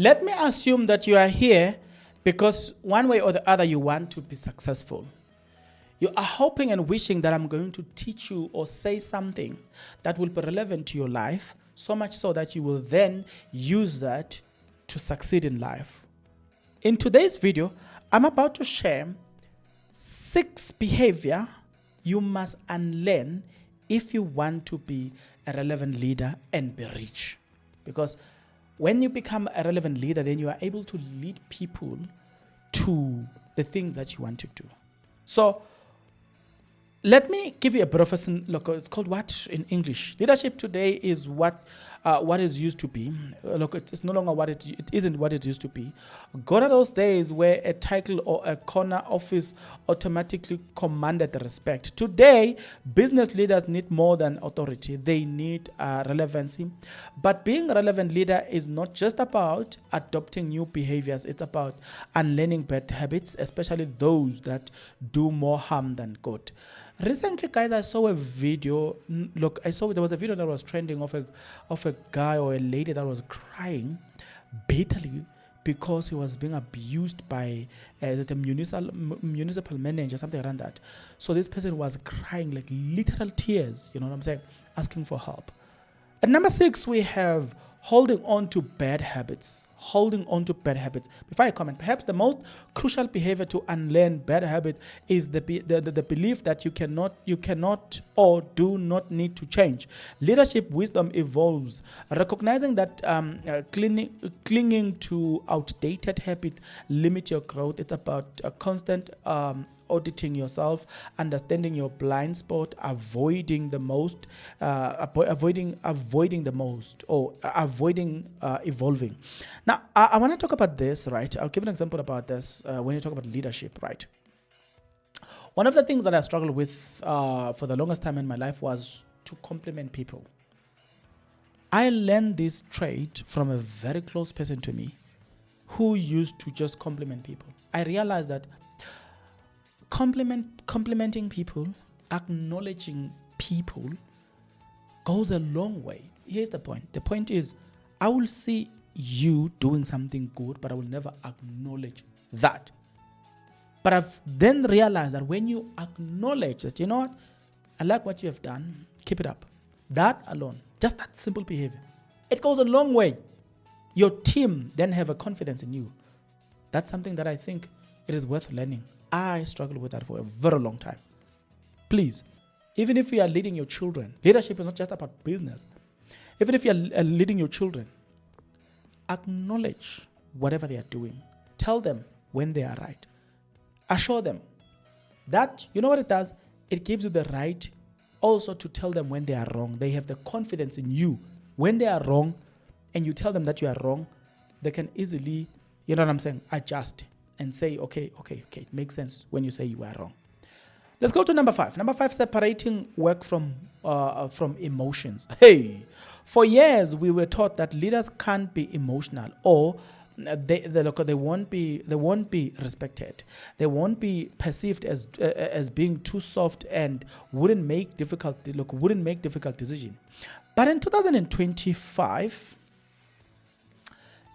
Let me assume that you are here because one way or the other you want to be successful. You are hoping and wishing that I'm going to teach you or say something that will be relevant to your life, so much so that you will then use that to succeed in life. In today's video, I'm about to share 6 behavior you must unlearn if you want to be a relevant leader and be rich. Because when you become a relevant leader, then you are able to lead people to the things that you want to do. So let me give you a bit of a look. It's called what in English? Leadership today is what is used to be. Look, it's no longer what it isn't what it used to be. Gone are those days where a title or a corner office automatically commanded the respect. Today, business leaders need more than authority. They need relevancy. But being a relevant leader is not just about adopting new behaviors. It's about unlearning bad habits, especially those that do more harm than good. Recently, guys, I saw a video. Look, there was a video that was trending of a guy or a lady that was crying bitterly because he was being abused by a municipal manager, something around that. So this person was crying like literal tears, you know what I'm saying, asking for help. At number 6, we have holding on to bad habits. Holding on to bad habits. Before I comment, perhaps the most crucial behavior to unlearn bad habit is the belief that you cannot or do not need to change. Leadership wisdom evolves. Recognizing that clinging to outdated habit limit your growth. It's about a constant auditing yourself, understanding your blind spot, avoiding the most, avoiding the most, or avoiding evolving. Now, I want to talk about this, right? I'll give an example about this when you talk about leadership, right? One of the things that I struggled with for the longest time in my life was to compliment people. I learned this trait from a very close person to me who used to just compliment people. I realized that complimenting people, acknowledging people goes a long way. Here's the point. The point is, I will see you doing something good, but I will never acknowledge that. But I've then realized that when you acknowledge that, you know what, I like what you have done, keep it up. That alone, just that simple behavior, it goes a long way. Your team then have a confidence in you. That's something that I think it is worth learning. I struggled with that for a very long time. Please, even if you are leading your children, leadership is not just about business. Even if you are leading your children, acknowledge whatever they are doing. Tell them when they are right. Assure them that, you know what it does? It gives you the right also to tell them when they are wrong. They have the confidence in you. When they are wrong and you tell them that you are wrong, they can easily, you know what I'm saying, adjust and say, okay, it makes sense when you say you are wrong. Let's go to number 5. Number 5, separating work from emotions. Hey, for years we were taught that leaders can't be emotional, or they won't be respected. They won't be perceived as being too soft and wouldn't make difficult decisions. But in 2025.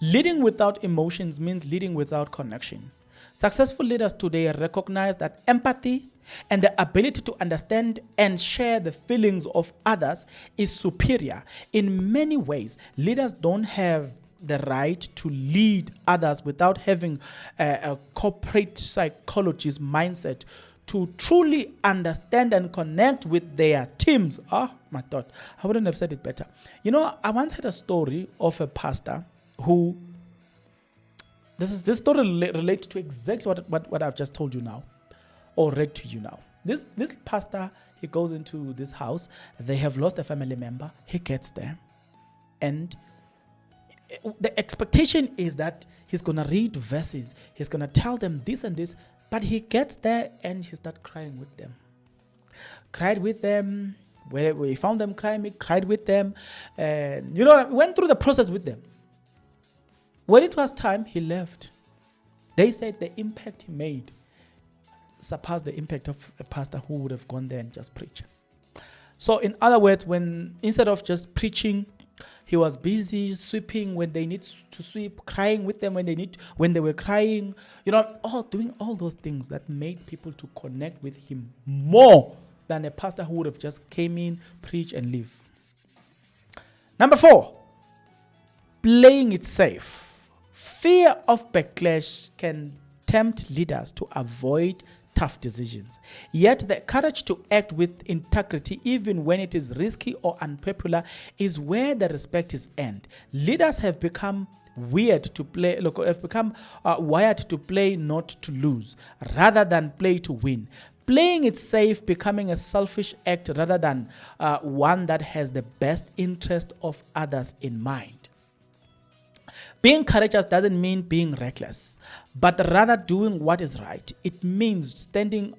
Leading without emotions means leading without connection. Successful leaders today recognize that empathy and the ability to understand and share the feelings of others is superior. In many ways, leaders don't have the right to lead others without having a corporate psychologist mindset to truly understand and connect with their teams. My thought, I wouldn't have said it better. You know, I once had a story of a pastor who, this story relates to exactly what I've just told you now, or read to you now. This pastor, he goes into this house. They have lost a family member. He gets there, and the expectation is that he's gonna read verses. He's gonna tell them this and this. But he gets there and he starts crying with them. Cried with them. Where we found them crying, he cried with them, and went through the process with them. When it was time, he left. They said the impact he made surpassed the impact of a pastor who would have gone there and just preached. So in other words, when instead of just preaching He was busy sweeping when they need to sweep, crying with them when they were crying, all doing all those things that made people to connect with him more than a pastor who would have just came in, preach, and leave. Number 4, playing it safe. Fear of backlash can tempt leaders to avoid tough decisions. Yet the courage to act with integrity, even when it is risky or unpopular, is where the respect is earned. Leaders have become wired to play not to lose, rather than play to win. Playing it safe, becoming a selfish act rather than one that has the best interest of others in mind. Being courageous doesn't mean being reckless, but rather doing what is right. It means standing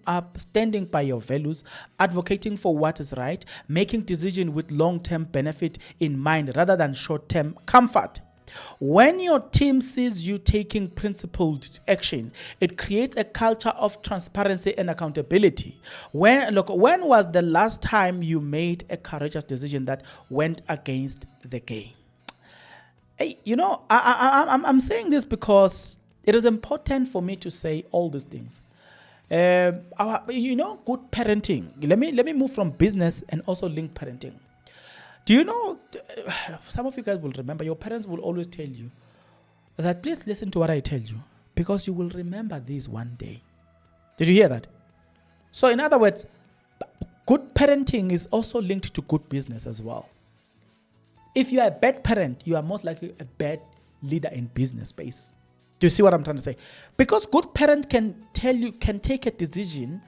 by your values, advocating for what is right, making decisions with long-term benefit in mind rather than short-term comfort. When your team sees you taking principled action, it creates a culture of transparency and accountability. When was the last time you made a courageous decision that went against the grain? Hey, I'm saying this because it is important for me to say all these things. Good parenting. Let me move from business and also link parenting. Do you know, some of you guys will remember, your parents will always tell you that please listen to what I tell you because you will remember this one day. Did you hear that? So in other words, good parenting is also linked to good business as well. If you are a bad parent, you are most likely a bad leader in business space. Do you see what I'm trying to say? Because good parent can take a decision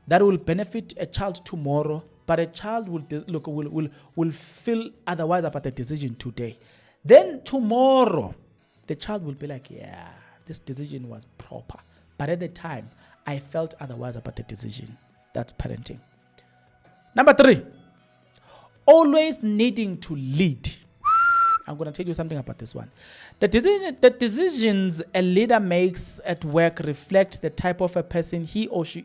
that will benefit a child tomorrow, but a child will feel otherwise about the decision today. Then tomorrow, the child will be like, yeah, this decision was proper. But at the time, I felt otherwise about the decision. That's parenting. Number 3. Always needing to lead. I'm going to tell you something about this one. The decisions a leader makes at work reflect the type of a person he or she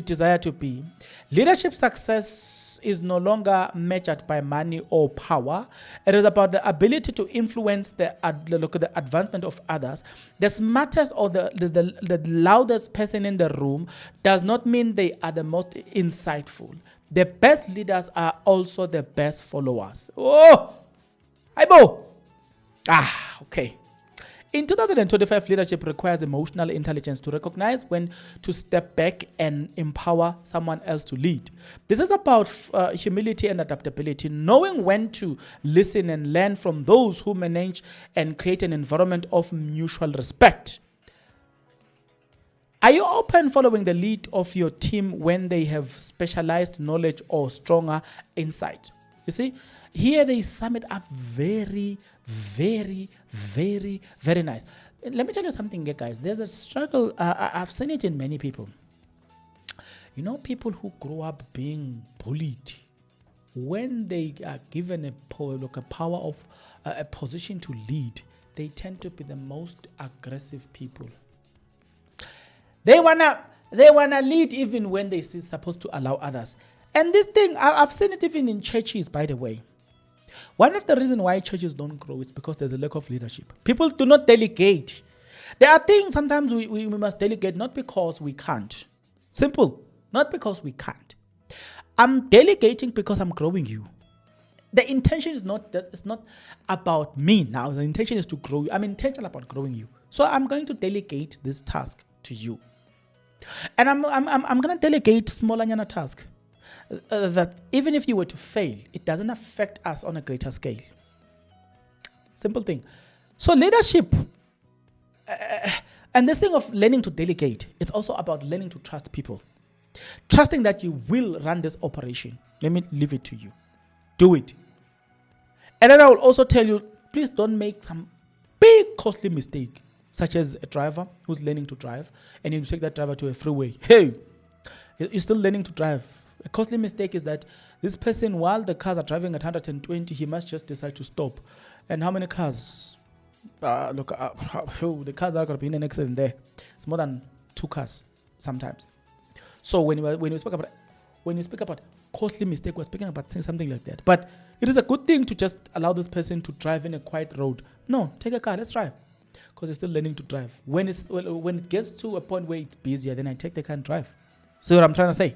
desires to be. Leadership success is no longer measured by money or power. It is about the ability to influence the advancement of others. The smartest or the loudest person in the room does not mean they are the most insightful. The best leaders are also the best followers. Oh, hi, Bo. Okay. In 2025, leadership requires emotional intelligence to recognize when to step back and empower someone else to lead. This is about humility and adaptability, knowing when to listen and learn from those who manage and create an environment of mutual respect. Are you open following the lead of your team when they have specialized knowledge or stronger insight? You see, here they sum it up very, very, very, very nice. Let me tell you something, guys. There's a struggle. I've seen it in many people. People who grow up being bullied, when they are given a power of a position to lead, they tend to be the most aggressive people. They wanna lead even when they're supposed to allow others. And this thing, I've seen it even in churches, by the way. One of the reasons why churches don't grow is because there's a lack of leadership. People do not delegate. There are things sometimes we must delegate, not because we can't. Simple. Not because we can't. I'm delegating because I'm growing you. The intention is not that it's not about me now. The intention is to grow you. I'm intentional about growing you. So I'm going to delegate this task to you. And I'm going to delegate smaller task. That even if you were to fail, it doesn't affect us on a greater scale. Simple thing. So leadership, and this thing of learning to delegate, it's also about learning to trust people. Trusting that you will run this operation. Let me leave it to you. Do it. And then I will also tell you, please don't make some big costly mistake, such as a driver who's learning to drive, and you take that driver to a freeway. Hey, you're still learning to drive. A costly mistake is that this person, while the cars are driving at 120, he must just decide to stop. And how many cars? The cars are going to be in an accident there. It's more than 2 cars sometimes. So when you speak about costly mistake, we're speaking about something like that. But It is a good thing to just allow this person to drive in a quiet road. No, take a car, let's drive. Because you're still learning to drive. When it gets to a point where it's busier, then I take the car and drive. See what I'm trying to say?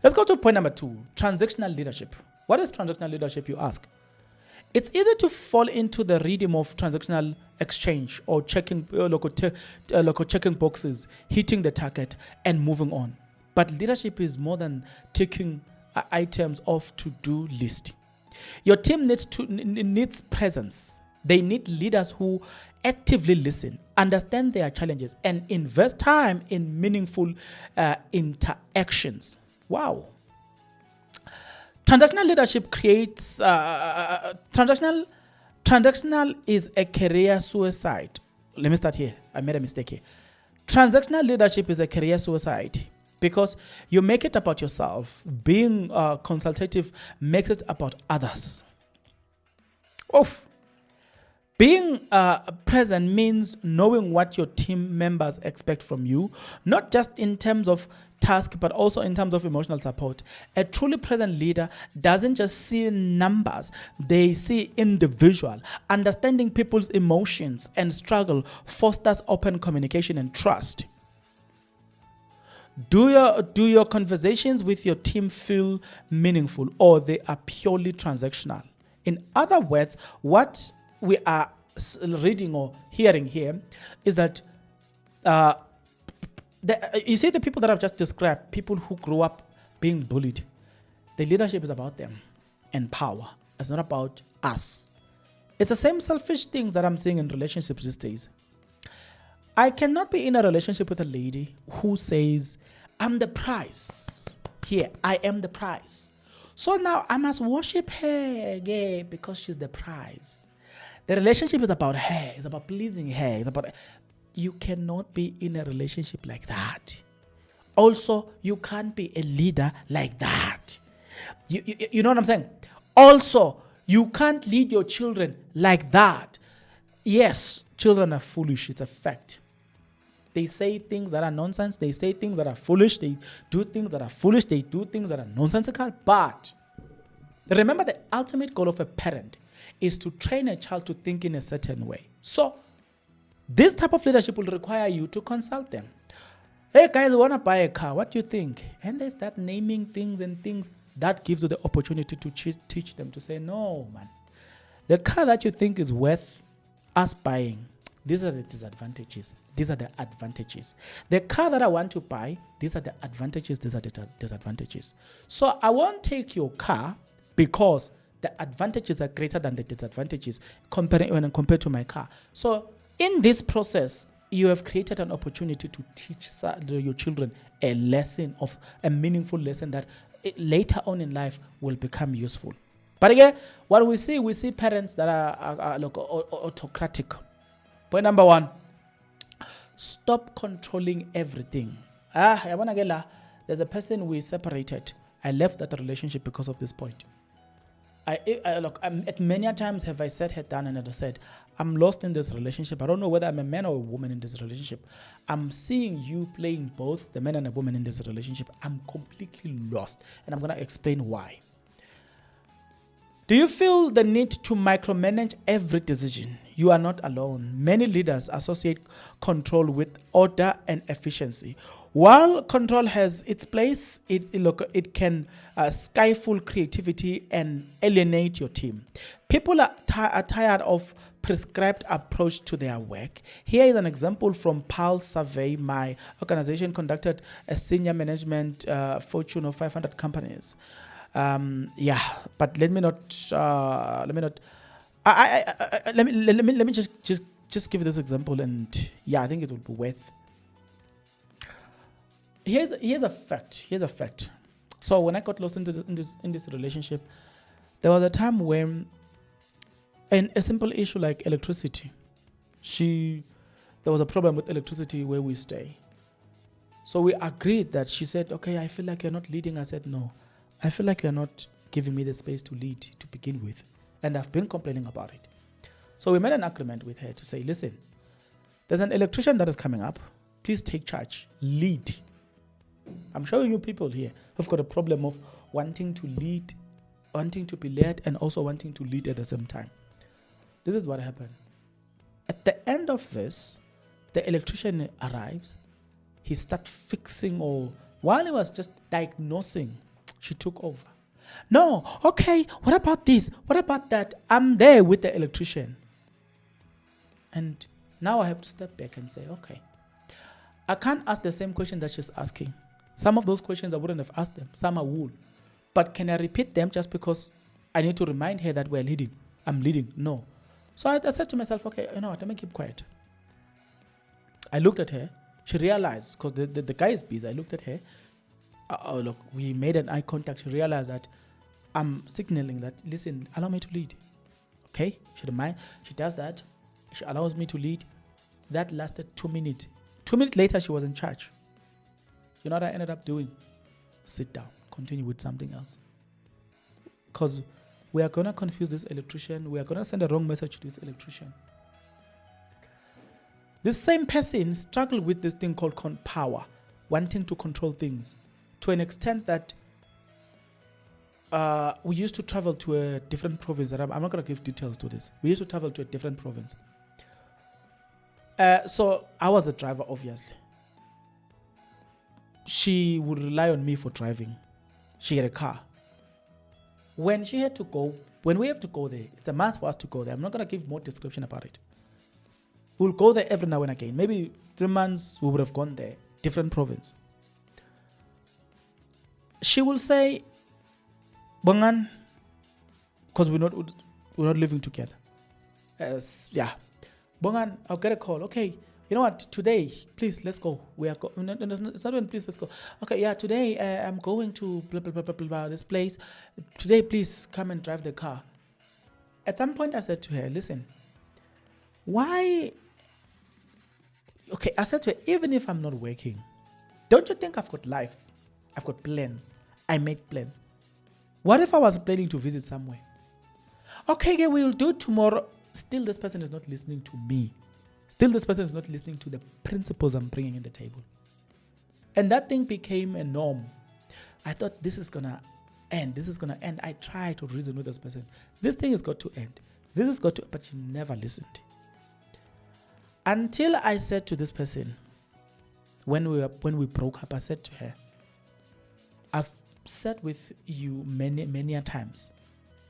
Let's go to point number 2, transactional leadership. What is transactional leadership, you ask? It's easy to fall into the rhythm of transactional exchange or checking checking boxes, hitting the target, and moving on. But leadership is more than ticking items off to-do list. Your team needs presence. They need leaders who actively listen, understand their challenges, and invest time in meaningful interactions. Wow. Transactional leadership creates transactional is a career suicide. Let me start here. I made a mistake here. Transactional leadership is a career suicide because you make it about yourself. Being consultative makes it about others. Oof. Being present means knowing what your team members expect from you, not just in terms of task, but also in terms of emotional support. A truly present leader doesn't just see numbers, they see individual. Understanding people's emotions and struggle fosters open communication and trust. Do your conversations with your team feel meaningful, or they are purely transactional? In other words, what we are reading or hearing here is that you see the people that I've just described, people who grew up being bullied, the leadership is about them and power. It's not about us. It's the same selfish things that I'm seeing in relationships these days. I cannot be in a relationship with a lady who says, I'm the prize. Here, I am the prize. So now I must worship her because she's the prize. The relationship is about her. It's about pleasing her. It's about. You cannot be in a relationship like that. Also, you can't be a leader like that. You know what I'm saying? Also, you can't lead your children like that. Yes, children are foolish. It's a fact. They say things that are nonsense. They say things that are foolish. They do things that are foolish. They do things that are nonsensical. But remember, the ultimate goal of a parent is to train a child to think in a certain way. So, this type of leadership will require you to consult them. Hey guys, we want to buy a car. What do you think? And they start naming things and things. That gives you the opportunity to teach them to say, no, man. The car that you think is worth us buying, these are the disadvantages. These are the advantages. The car that I want to buy, these are the advantages. These are the disadvantages. So I won't take your car because the advantages are greater than the disadvantages compared to my car. So in this process, you have created an opportunity to teach your children a lesson, of a meaningful lesson that later on in life will become useful. But again, what we see parents that are autocratic. Point number 1, stop controlling everything. There's a person we separated. I left that relationship because of this point. At many times have I sat her down and I said, I'm lost in this relationship. I don't know whether I'm a man or a woman in this relationship. I'm seeing you playing both the man and a woman in this relationship. I'm completely lost, and I'm going to explain why. Do you feel the need to micromanage every decision? You are not alone. Many leaders associate control with order and efficiency. While control has its place, it can stifle creativity and alienate your team. People are tired of prescribed approach to their work. Here is an example from Pulse survey. My organization conducted a senior management Fortune of 500 companies. But let me just give you this example, and I think it will be worth. Here's a fact. So when I got lost in this relationship, there was a time when, in a simple issue like electricity, there was a problem with electricity where we stay. So we agreed that she said, okay, I feel like you're not leading. I said, no, I feel like you're not giving me the space to lead to begin with. And I've been complaining about it. So we made an agreement with her to say, listen, there's an electrician that is coming up. Please take charge. Lead. I'm showing you people here who've got a problem of wanting to lead wanting to be led and also wanting to lead at the same time. This is what happened. At the end of this, the electrician arrives. He starts fixing, or while he was just diagnosing, she took over. No, okay, what about this? What about that? I'm there with the electrician. And now I have to step back and say, okay, I can't ask the same question that she's asking. Some of those questions I wouldn't have asked them. Some I would. But can I repeat them just because I need to remind her that we're leading? I'm leading. No. So I said to myself, okay, you know what, let me keep quiet. I looked at her. She realized, because the guy is busy, I looked at her. Look, we made an eye contact. She realized that I'm signaling that, listen, allow me to lead. Okay? She don't mind. She does that. She allows me to lead. That lasted 2 minutes. 2 minutes later, she was in charge. You know what I ended up doing? Sit down. Continue with something else. Because we are going to confuse this electrician. We are going to send a wrong message to this electrician. This same person struggled with this thing called power, wanting to control things, to an extent that we used to travel to a different province. I'm not going to give details to this. We used to travel to a different province. So I was the driver, obviously. She would rely on me for driving. She had a car. When she had to go, when we have to go there, it's a must for us to go there. I'm not going to give more description about it. We'll go there every now and again. Maybe 3 months we would have gone there, different province. She will say, Bongan, because we're not living together. Bongan, I'll get a call. Okay, you know what? Today, please let's go. We are going. No, it's not when please let's go. Okay, yeah. Today I'm going to blah blah blah blah blah this place. Today, please come and drive the car. At some point, I said to her, listen, why? Okay, I said to her, even if I'm not working, don't you think I've got life? I've got plans. I make plans. What if I was planning to visit somewhere? Okay, we'll do it tomorrow. Still, this person is not listening to me. Still, this person is not listening to the principles I'm bringing in the table. And that thing became a norm. I thought this is going to end. This is going to end. I tried to reason with this person. This thing has got to end. This has got to, but she never listened. Until I said to this person, when we broke up, I said to her, I've sat with you many a times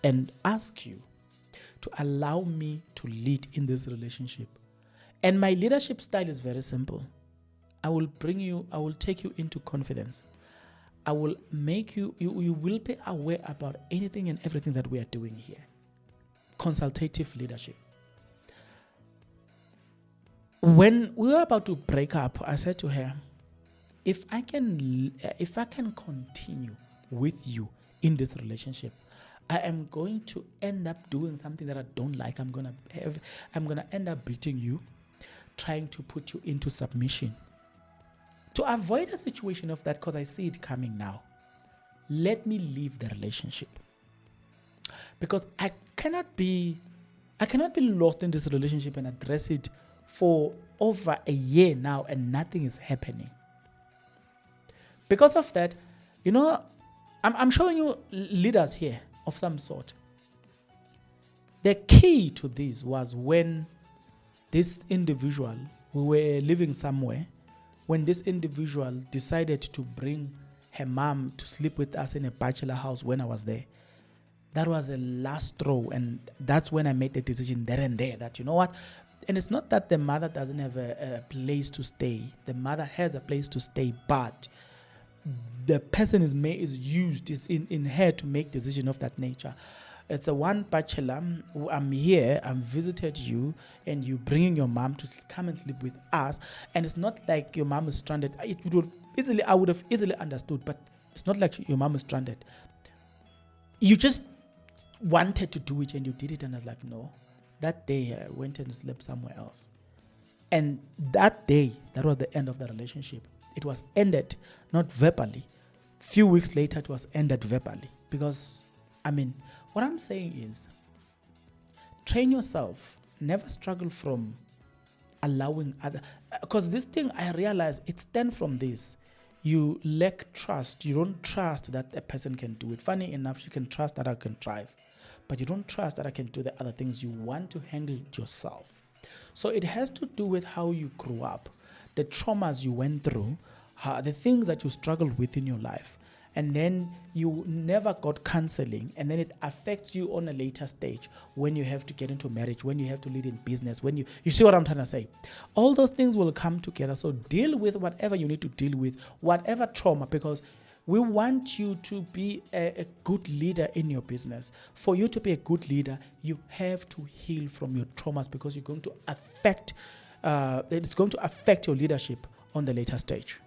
and asked you to allow me to lead in this relationship. And my leadership style is very simple. I will take you into confidence. I will make you will be aware about anything and everything that we are doing here. Consultative leadership. When we were about to break up, I said to her, if I can continue with you in this relationship, I am going to end up doing something that I don't like. I'm gonna end up beating you, trying to put you into submission. To avoid a situation of that, because I see it coming now, let me leave the relationship. Because I cannot be lost in this relationship and address it for over a year now and nothing is happening. Because of that, I'm showing you leaders here of some sort. The key to this was when this individual, we were living somewhere, when this individual decided to bring her mom to sleep with us in a bachelor house when I was there. That was the last straw, and that's when I made the decision there and there that, you know what, and it's not that the mother doesn't have a place to stay. The mother has a place to stay, but the person is in her to make decision of that nature. It's a one bachelor. I'm here. I'm visited you, and you bringing your mom to come and sleep with us. And it's not like your mom is stranded. I would have easily understood, but it's not like your mom is stranded. You just wanted to do it, and you did it, and I was like, no. That day, I went and slept somewhere else. And that day, that was the end of the relationship. It was ended, not verbally. Few weeks later, it was ended verbally. Because, what I'm saying is, train yourself. Never struggle from allowing other. Because this thing, I realize, it stems from this. you lack trust. You don't trust that a person can do it. Funny enough, you can trust that I can drive, but you don't trust that I can do the other things. You want to handle it yourself. So it has to do with how you grew up, the traumas you went through, the things that you struggled with in your life. And then you never got counseling, and then it affects you on a later stage when you have to get into marriage, when you have to lead in business, when you see what I'm trying to say. All those things will come together. So deal with whatever you need to deal with, whatever trauma, because we want you to be a good leader in your business. For you to be a good leader, you have to heal from your traumas, because you're going to affect it's going to affect your leadership on the later stage.